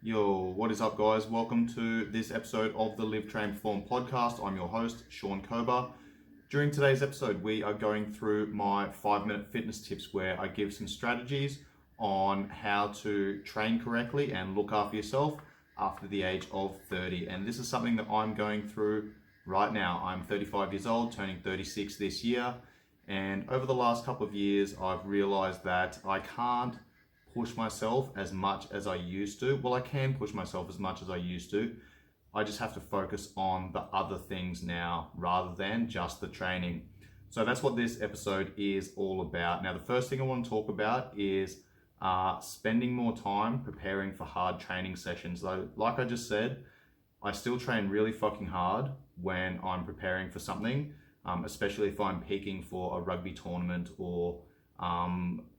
Yo, what is up, guys? Welcome to this episode of the Live Train Perform podcast. I'm your host, Sean Kober. During today's episode, we are going through my 5-minute fitness tips where I give some strategies on how to train correctly and look after yourself after the age of 30. And this is something that I'm going through right now. I'm 35 years old, turning 36 this year. And over the last couple of years, I've realized that I can't push myself as much as I used to. Well, I can push myself as much as I used to. I just have to focus on the other things now rather than just the training. So that's what this episode is all about. Now, the first thing I want to talk about is spending more time preparing for hard training sessions. Though, like I just said, I still train really fucking hard when I'm preparing for something, especially if I'm peaking for a rugby tournament or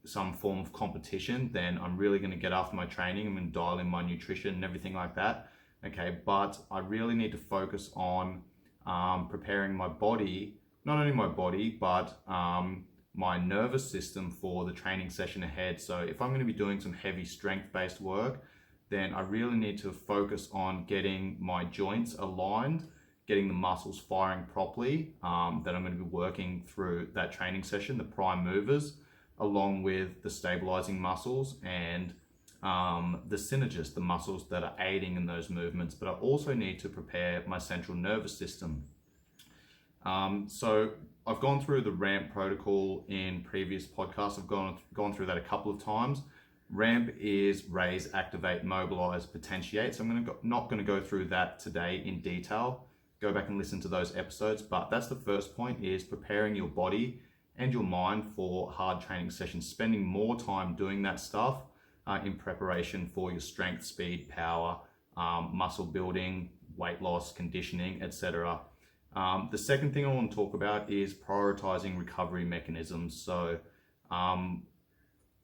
some form of competition. Then I'm really going to get after my training. I'm going to dial in my nutrition and everything like that. Okay, but I really need to focus on preparing my body, not only my body, but my nervous system for the training session ahead. So if I'm going to be doing some heavy strength-based work, then I really need to focus on getting my joints aligned, getting the muscles firing properly, that I'm going to be working through that training session, the prime movers, along with the stabilizing muscles and the synergists, the muscles that are aiding in those movements. But I also need to prepare my central nervous system. So I've gone through the RAMP protocol in previous podcasts. I've gone through that a couple of times. RAMP is raise, activate, mobilize, potentiate. So I'm not going to go through that today in detail. Go back and listen to those episodes. But that's the first point, is preparing your body and your mind for hard training sessions, spending more time doing that stuff in preparation for your strength, speed, power, muscle building, weight loss, conditioning, etc. The second thing I want to talk about is prioritizing recovery mechanisms. So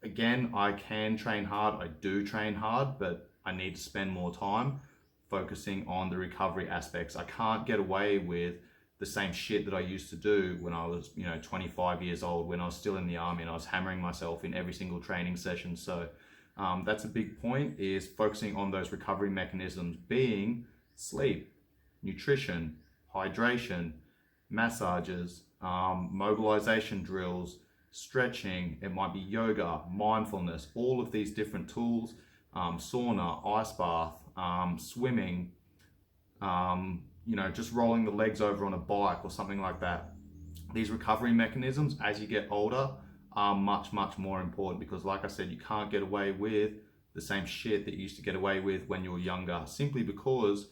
again, I can train hard, I do train hard, but I need to spend more time focusing on the recovery aspects. I can't get away with the same shit that I used to do when I was, 25 years old, when I was still in the army and I was hammering myself in every single training session. So that's a big point, is focusing on those recovery mechanisms, being sleep, nutrition, hydration, massages, mobilization drills, stretching. It might be yoga, mindfulness, all of these different tools, sauna, ice bath, swimming, just rolling the legs over on a bike or something like that. These recovery mechanisms, as you get older, are much, much more important, because like I said, you can't get away with the same shit that you used to get away with when you were younger, simply because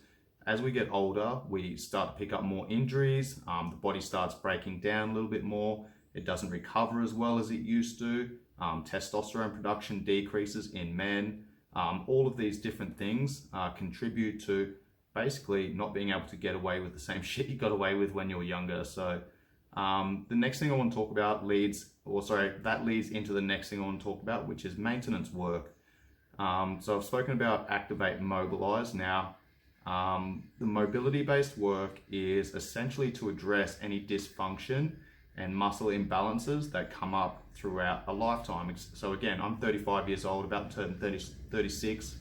as we get older, we start to pick up more injuries, the body starts breaking down a little bit more, it doesn't recover as well as it used to, testosterone production decreases in men. All of these different things contribute to basically not being able to get away with the same shit you got away with when you were younger. So the next thing I want to talk about leads into the next thing I want to talk about, which is maintenance work. So I've spoken about activate and mobilize. Now, the mobility-based work is essentially to address any dysfunction and muscle imbalances that come up throughout a lifetime. So again, I'm 35 years old, about to turn 36,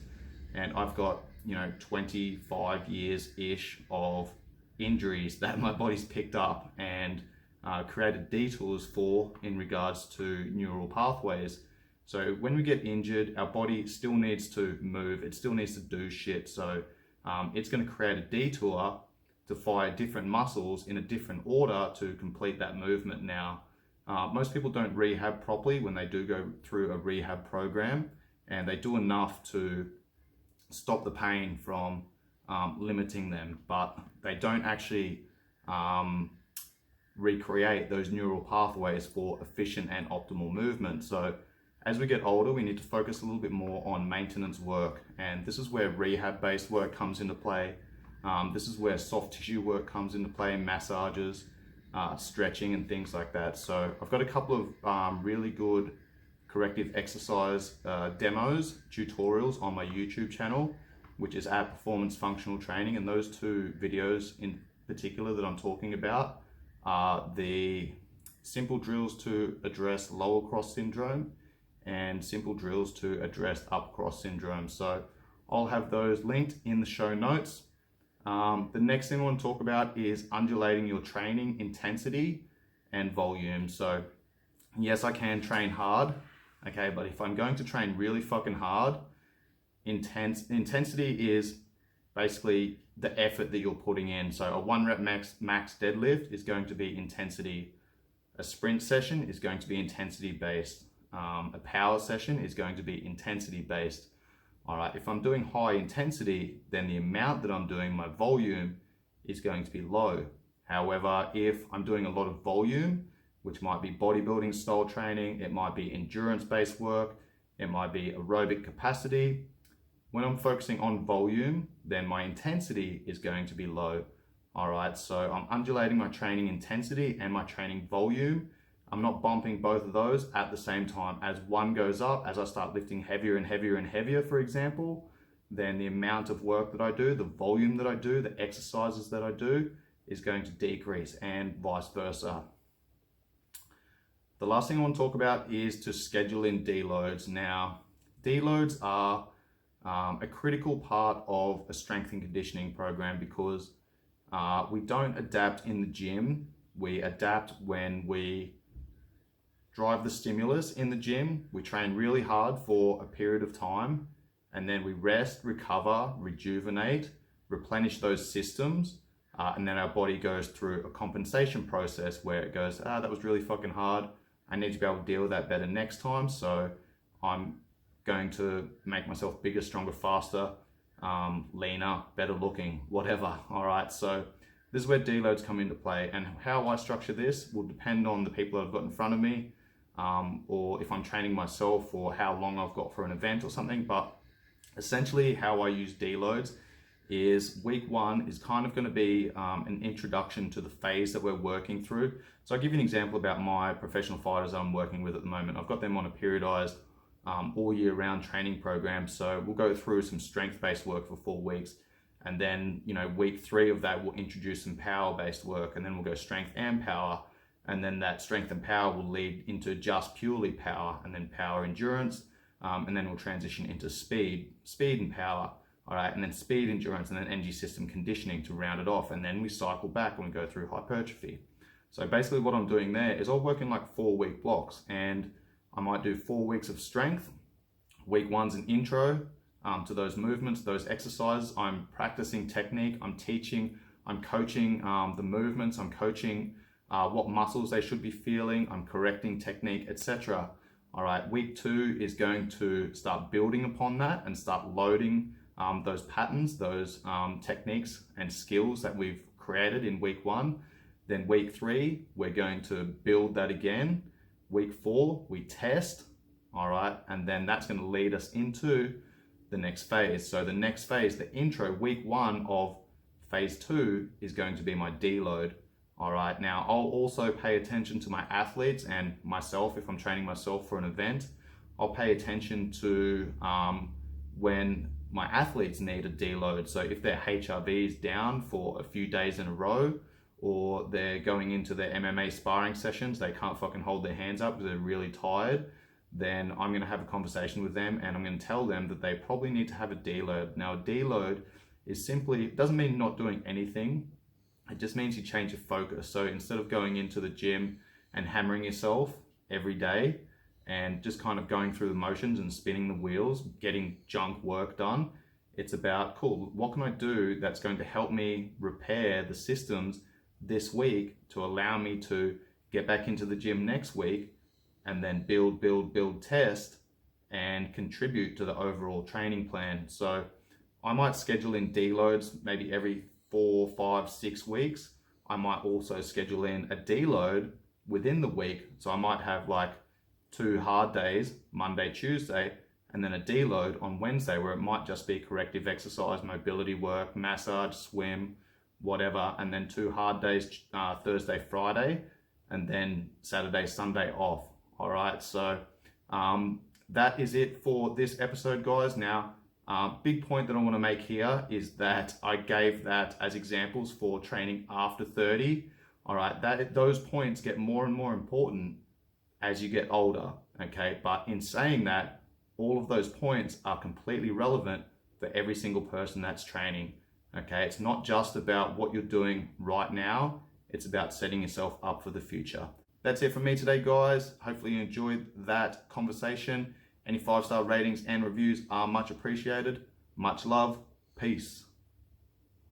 and I've got 25 years-ish of injuries that my body's picked up and created detours for in regards to neural pathways. So when we get injured, our body still needs to move, it still needs to do shit. So it's going to create a detour to fire different muscles in a different order to complete that movement. Now, most people don't rehab properly when they do go through a rehab program, and they do enough to stop the pain from limiting them, but they don't actually recreate those neural pathways for efficient and optimal movement. So as we get older, we need to focus a little bit more on maintenance work, and this is where rehab-based work comes into play. This is where soft tissue work comes into play, massages, stretching and things like that. So I've got a couple of really good corrective exercise demos, tutorials on my YouTube channel, which is at Performance Functional Training. And those two videos in particular that I'm talking about are the simple drills to address lower cross syndrome and simple drills to address upper cross syndrome. So I'll have those linked in the show notes. The next thing I want to talk about is undulating your training intensity and volume. So yes, I can train hard, okay, but if I'm going to train really fucking hard, intensity is basically the effort that you're putting in. So a 1 rep max deadlift is going to be intensity. A sprint session is going to be intensity based. A power session is going to be intensity based. All right, if I'm doing high intensity, then the amount that I'm doing, my volume, is going to be low. However, if I'm doing a lot of volume, which might be bodybuilding style training, it might be endurance based work, it might be aerobic capacity. When I'm focusing on volume, then my intensity is going to be low. All right, so I'm undulating my training intensity and my training volume. I'm not bumping both of those at the same time. As one goes up, as I start lifting heavier and heavier and heavier, for example, then the amount of work that I do, the volume that I do, the exercises that I do is going to decrease, and vice versa. The last thing I want to talk about is to schedule in deloads. Now, deloads are a critical part of a strength and conditioning program because we don't adapt in the gym. We adapt when we drive the stimulus in the gym. We train really hard for a period of time, and then we rest, recover, rejuvenate, replenish those systems, and then our body goes through a compensation process where it goes, that was really fucking hard. I need to be able to deal with that better next time, so I'm going to make myself bigger, stronger, faster, leaner, better looking, whatever. All right, so this is where deloads come into play, and how I structure this will depend on the people I've got in front of me, or if I'm training myself, or how long I've got for an event or something. But essentially how I use deloads is week 1 is kind of going to be an introduction to the phase that we're working through. So I'll give you an example about my professional fighters I'm working with at the moment. I've got them on a periodized all year round training program. So we'll go through some strength-based work for 4 weeks. And then, week 3 of that, we'll introduce some power-based work, and then we'll go strength and power. And then that strength and power will lead into just purely power, and then power endurance. And then we'll transition into speed and power. All right, and then speed, endurance, and then energy system conditioning to round it off. And then we cycle back when we go through hypertrophy. So basically what I'm doing there is I'll work in like 4-week blocks, and I might do 4 weeks of strength. Week 1's an intro to those movements, those exercises. I'm practicing technique, I'm teaching, I'm coaching the movements, I'm coaching what muscles they should be feeling, I'm correcting technique, etc. All right, week 2 is going to start building upon that and start loading those patterns, those techniques and skills that we've created in week 1. Then week 3, we're going to build that again. Week 4, we test, all right? And then that's going to lead us into the next phase. So the next phase, the intro, week 1 of phase 2 is going to be my deload, all right? Now, I'll also pay attention to my athletes and myself. If I'm training myself for an event, I'll pay attention to when my athletes need a deload. So if their HRV is down for a few days in a row, or they're going into their MMA sparring sessions, they can't fucking hold their hands up because they're really tired, then I'm going to have a conversation with them, and I'm going to tell them that they probably need to have a deload. Now, a deload is simply, it doesn't mean not doing anything. It just means you change your focus. So instead of going into the gym and hammering yourself every day and just kind of going through the motions and spinning the wheels, getting junk work done, it's about, cool, what can I do that's going to help me repair the systems this week to allow me to get back into the gym next week and then build, test, and contribute to the overall training plan. So I might schedule in deloads maybe every 4, 5, 6 weeks. I might also schedule in a deload within the week. So I might have like 2 hard days, Monday, Tuesday, and then a deload on Wednesday, where it might just be corrective exercise, mobility work, massage, swim, whatever, and then 2 hard days, Thursday, Friday, and then Saturday, Sunday off. All right, so that is it for this episode, guys. Now, big point that I want to make here is that I gave that as examples for training after 30. All right, those points get more and more important as you get older, okay? But in saying that, all of those points are completely relevant for every single person that's training. Okay, it's not just about what you're doing right now, it's about setting yourself up for the future. That's it from me today, guys. Hopefully you enjoyed that conversation. Any 5-star ratings and reviews are much appreciated. Much love. Peace.